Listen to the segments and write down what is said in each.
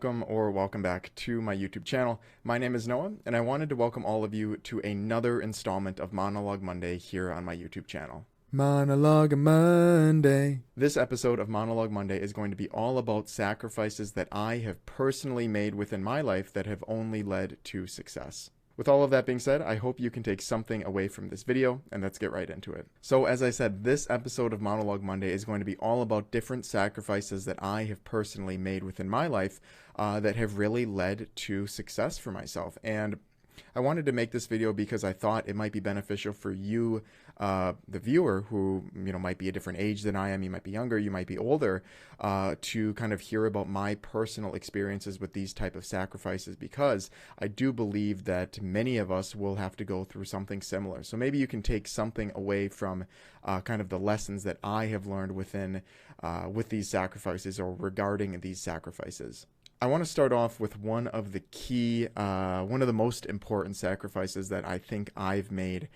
welcome back to my YouTube channel. My name is Noah, and I wanted to welcome all of you to another installment of Monologue Monday here on my YouTube channel. Monologue Monday. This episode of Monologue Monday is going to be all about sacrifices that I have personally made within my life that have only led to success. With all of that being said, I hope you can take something away from this video, and let's get right into it. So as I said, this episode of Monologue Monday is going to be all about different sacrifices that I have personally made within my life that have really led to success for myself. And I wanted to make this video because I thought it might be beneficial for you, the viewer, who might be a different age than I am. You might be younger, you might be older, to kind of hear about my personal experiences with these type of sacrifices, because I do believe that many of us will have to go through something similar. So maybe you can take something away from kind of the lessons that I have learned with these sacrifices or regarding these sacrifices. I want to start off with one of the most important sacrifices that I think I've made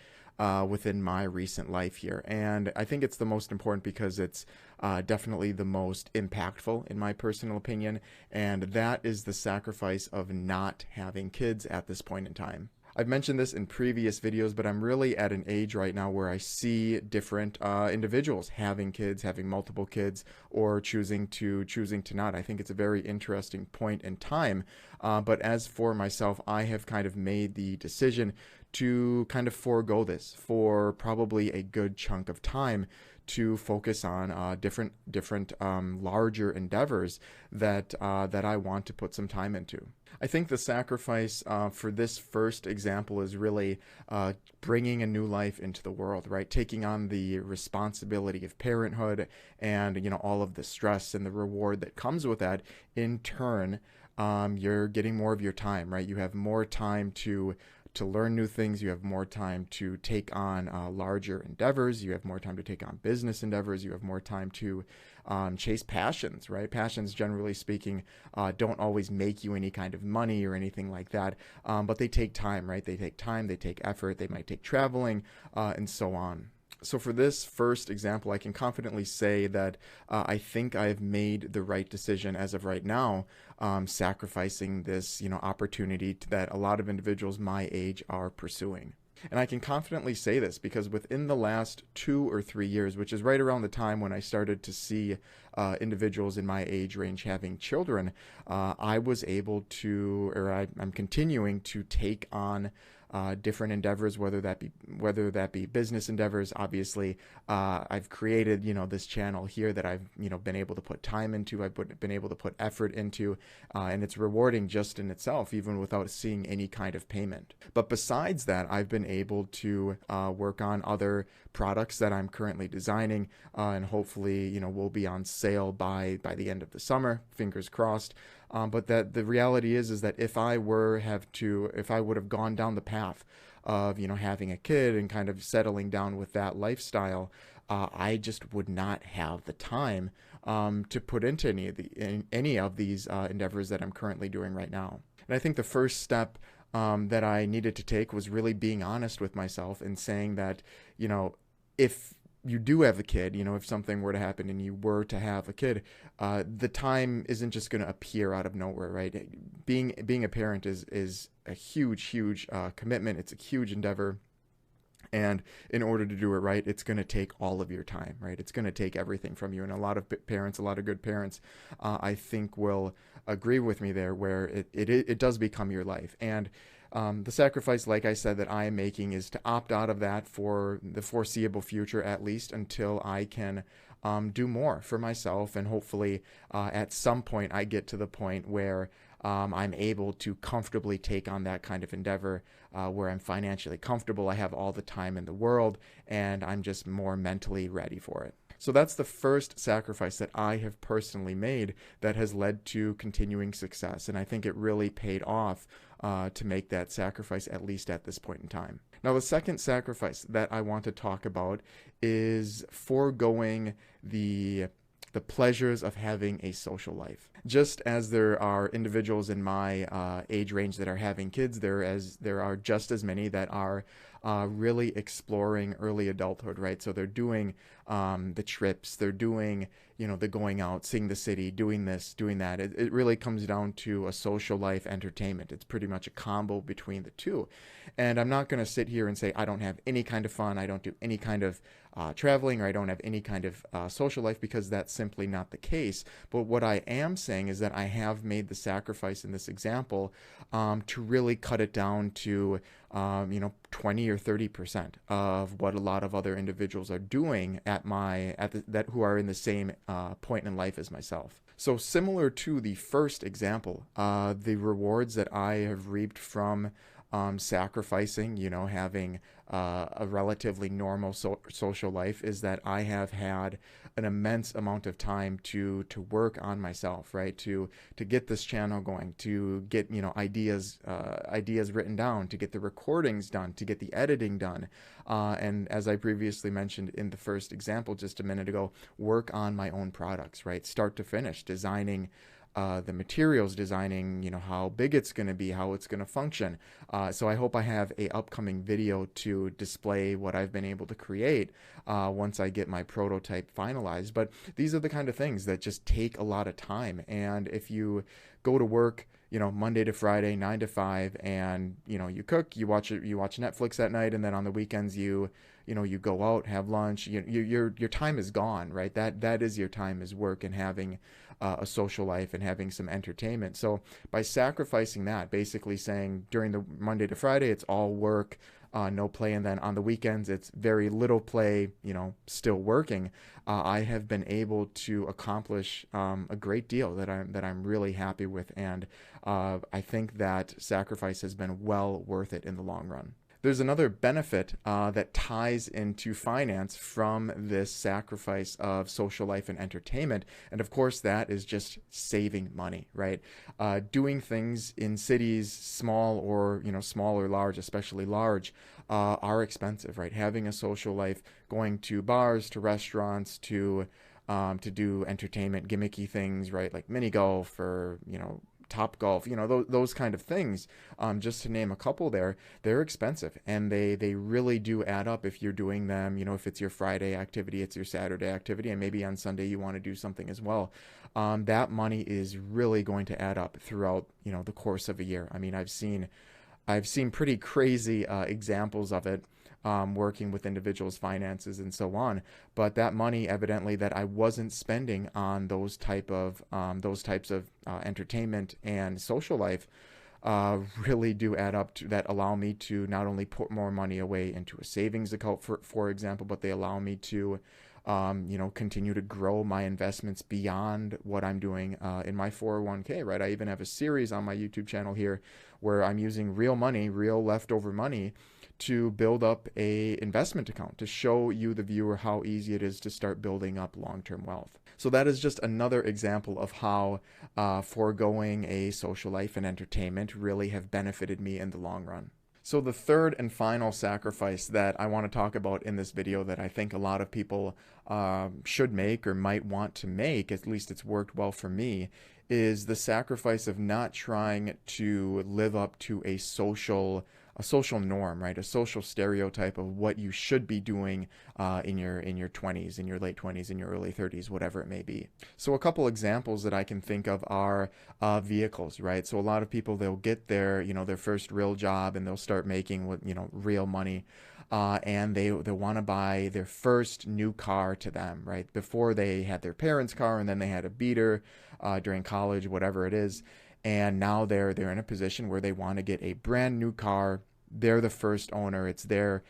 within my recent life here. And I think it's the most important because it's definitely the most impactful in my personal opinion. And that is the sacrifice of not having kids at this point in time. I've mentioned this in previous videos, but I'm really at an age right now where I see different individuals having kids, having multiple kids, or choosing to not. I think it's a very interesting point in time. But as for myself, I have kind of made the decision to kind of forego this for probably a good chunk of time, to focus on different larger endeavors that I want to put some time into. I think the sacrifice for this first example is really bringing a new life into the world, right? Taking on the responsibility of parenthood and all of the stress and the reward that comes with that. In turn, you're getting more of your time, right? You have more time to learn new things. You have more time to take on larger endeavors. You have more time to take on business endeavors. You have more time to chase passions, right? Passions, generally speaking, don't always make you any kind of money or anything like that, but they take time, right? They take time, they take effort, they might take traveling, and so on. So for this first example, I can confidently say that I think I've made the right decision as of right now, sacrificing this, opportunity that a lot of individuals my age are pursuing. And I can confidently say this because within the last 2 or 3 years, which is right around the time when I started to see individuals in my age range having children, I was able to, I'm continuing to take on different endeavors, whether that be business endeavors. Obviously, I've created this channel here that I've been able to put time into. I've been able to put effort into, and it's rewarding just in itself, even without seeing any kind of payment. But besides that, I've been able to work on other products that I'm currently designing, and hopefully will be on sale by the end of the summer. Fingers crossed. But that the reality is that if I would have gone down the path of having a kid and kind of settling down with that lifestyle, I just would not have the time to put into any of these endeavors that I'm currently doing right now. And I think the first step that I needed to take was really being honest with myself and saying that if you do have a kid, if something were to happen and you were to have a kid, the time isn't just going to appear out of nowhere, right? Being a parent is a huge commitment. It's a huge endeavor. And in order to do it right, it's going to take all of your time, right? It's going to take everything from you. And a lot of parents, a lot of good parents, I think will agree with me there, where it does become your life. And the sacrifice, like I said, that I am making is to opt out of that for the foreseeable future, at least until I can do more for myself. And hopefully at some point I get to the point where I'm able to comfortably take on that kind of endeavor, where I'm financially comfortable, I have all the time in the world, and I'm just more mentally ready for it. So that's the first sacrifice that I have personally made that has led to continuing success. And I think it really paid off to make that sacrifice, at least at this point in time. Now, the second sacrifice that I want to talk about is foregoing the the pleasures of having a social life. Just as there are individuals in my age range that are having kids, there are just as many that are really exploring early adulthood, right? So they're doing the trips, they're doing, the going out, seeing the city, doing this, doing that. It really comes down to a social life entertainment. It's pretty much a combo between the two. And I'm not going to sit here and say I don't have any kind of fun, I don't do any kind of traveling, or I don't have any kind of social life, because that's simply not the case. But what I am saying is that I have made the sacrifice in this example to really cut it down to 20 or 30% of what a lot of other individuals are doing who are in the same point in life as myself. So similar to the first example, the rewards that I have reaped from sacrificing, having a relatively normal social life, is that I have had an immense amount of time to work on myself, right? To get this channel going, to get ideas written down, to get the recordings done, to get the editing done, and as I previously mentioned in the first example just a minute ago, work on my own products, right? Start to finish, designing the materials, designing, how big it's going to be, how it's going to function. So I hope I have a upcoming video to display what I've been able to create once I get my prototype finalized. But these are the kind of things that just take a lot of time. And if you go to work, Monday to Friday, 9 to 5, and, you cook, you watch Netflix at night, and then on the weekends you go out, have lunch, your time is gone, right? That is your time, is work and having a social life and having some entertainment. So by sacrificing that, basically saying during the Monday to Friday, it's all work, no play, and then on the weekends it's very little play, still working, I have been able to accomplish a great deal that I'm really happy with, and I think that sacrifice has been well worth it in the long run. There's another benefit that ties into finance from this sacrifice of social life and entertainment, and of course that is just saving money, right? Doing things in cities, small or large, especially large, are expensive, right? Having a social life, going to bars, to restaurants, to do entertainment, gimmicky things, right? Like mini golf or Top Golf, those kind of things, just to name a couple there, they're expensive, and they really do add up if you're doing them, if it's your Friday activity, it's your Saturday activity, and maybe on Sunday you want to do something as well. That money is really going to add up throughout, the course of a year. I mean, I've seen pretty crazy examples of it, working with individuals' finances and so on. But that money, evidently, that I wasn't spending on those types of entertainment and social life, really do add up to that, allow me to not only put more money away into a savings account, for example, but they allow me to continue to grow my investments beyond what I'm doing in my 401k, right? I even have a series on my YouTube channel here where I'm using real money, real leftover money, to build up a investment account, to show you, the viewer, how easy it is to start building up long-term wealth. So that is just another example of how foregoing a social life and entertainment really have benefited me in the long run. So the third and final sacrifice that I want to talk about in this video, that I think a lot of people should make or might want to make, at least it's worked well for me, is the sacrifice of not trying to live up to a social norm, right? A social stereotype of what you should be doing in your 20s, in your late 20s, in your early 30s, whatever it may be. So a couple examples that I can think of are vehicles, right? So a lot of people, they'll get their first real job, and they'll start making real money, and they want to buy their first new car to them, right? Before, they had their parents' car, and then they had a beater during college, whatever it is. And now they're in a position where they want to get a brand new car. They're the first owner. It's their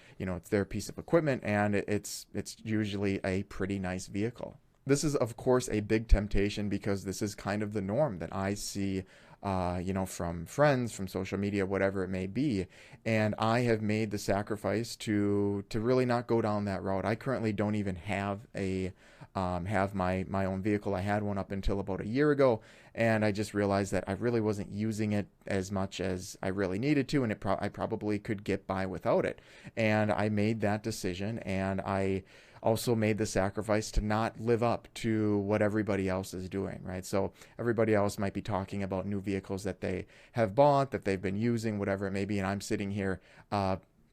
piece of equipment, and it's usually a pretty nice vehicle. This is, of course, a big temptation, because this is kind of the norm that I see, from friends, from social media, whatever it may be. And I have made the sacrifice to really not go down that road. I currently don't even have a have my own vehicle. I had one up until about a year ago, and I just realized that I really wasn't using it as much as I really needed to, and I probably could get by without it. And I made that decision, and I also made the sacrifice to not live up to what everybody else is doing, right? So everybody else might be talking about new vehicles that they have bought, that they've been using, whatever it may be, and I'm sitting here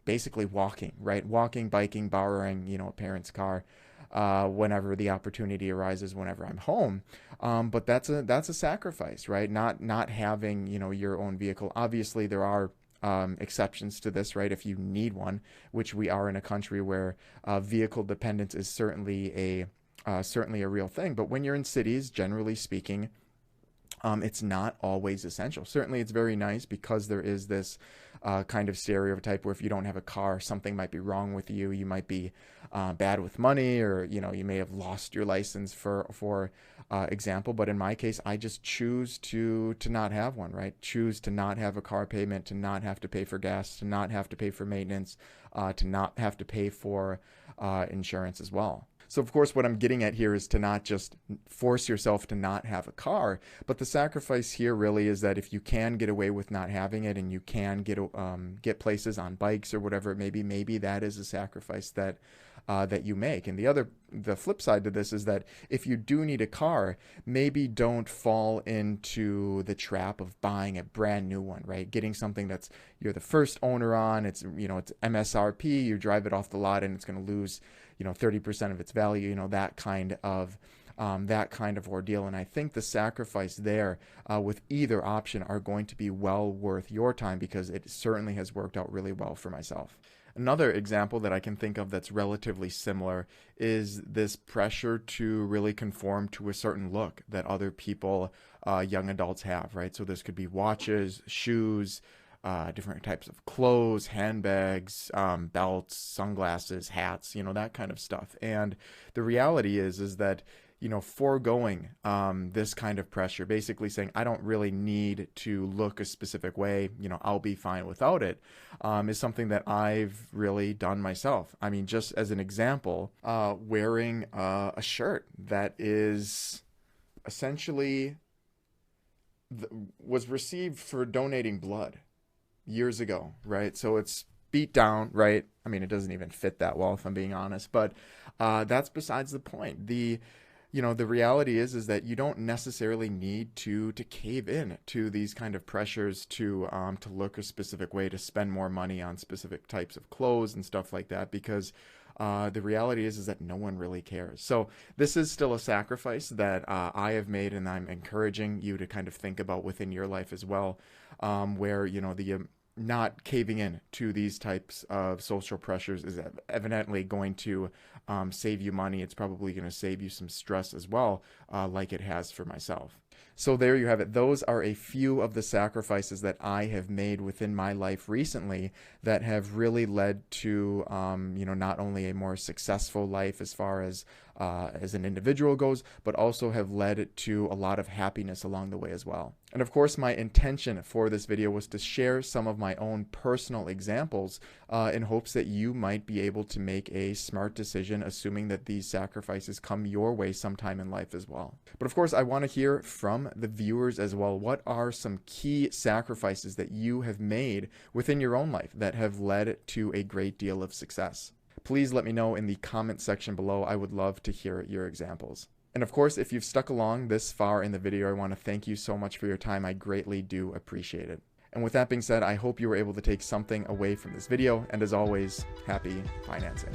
basically walking, right? Walking, biking, borrowing, a parent's car whenever the opportunity arises, whenever I'm home. But that's a sacrifice, right? Not having, your own vehicle. Obviously, there are exceptions to this, right? If you need one, which we are in a country where vehicle dependence is certainly a real thing. But when you're in cities, generally speaking, it's not always essential. Certainly, it's very nice because there is this kind of stereotype where if you don't have a car, something might be wrong with you. You might be bad with money, or you may have lost your license for example. But in my case, I just choose to not have one. Right? Choose to not have a car payment, to not have to pay for gas, to not have to pay for maintenance, to not have to pay for insurance as well. So, of course, what I'm getting at here is to not just force yourself to not have a car, but the sacrifice here really is that if you can get away with not having it, and you can get places on bikes or whatever it may be, maybe that is a sacrifice that you make. And the flip side to this is that if you do need a car, maybe don't fall into the trap of buying a brand new one, right? Getting something that's you're the first owner on, it's MSRP, you drive it off the lot and it's going to lose 30% of its value, that kind of ordeal. And I think the sacrifice there with either option are going to be well worth your time, because it certainly has worked out really well for myself. Another example that I can think of that's relatively similar is this pressure to really conform to a certain look that other people, young adults, have, right? So this could be watches, shoes, different types of clothes, handbags, belts, sunglasses, hats, that kind of stuff. And the reality is that, foregoing this kind of pressure, basically saying, I don't really need to look a specific way, I'll be fine without it, is something that I've really done myself. I mean, just as an example, wearing a shirt that is essentially was received for donating blood years ago, right? So it's beat down, right? I mean, it doesn't even fit that well, if I'm being honest, but that's besides the point. The reality is that you don't necessarily need to cave in to these kind of pressures to look a specific way, to spend more money on specific types of clothes and stuff like that, because the reality is that no one really cares. So this is still a sacrifice that I have made, and I'm encouraging you to kind of think about within your life as well, where the not caving in to these types of social pressures is evidently going to save you money. It's probably going to save you some stress as well, like it has for myself. So there you have it. Those are a few of the sacrifices that I have made within my life recently that have really led to, not only a more successful life as far as an individual goes, but also have led to a lot of happiness along the way as well. And of course, my intention for this video was to share some of my own personal examples in hopes that you might be able to make a smart decision, assuming that these sacrifices come your way sometime in life as well. But of course, I want to hear from the viewers as well. What are some key sacrifices that you have made within your own life that have led to a great deal of success? Please let me know in the comment section below. I would love to hear your examples. And of course, if you've stuck along this far in the video, I want to thank you so much for your time. I greatly do appreciate it. And with that being said, I hope you were able to take something away from this video. And as always, happy financing.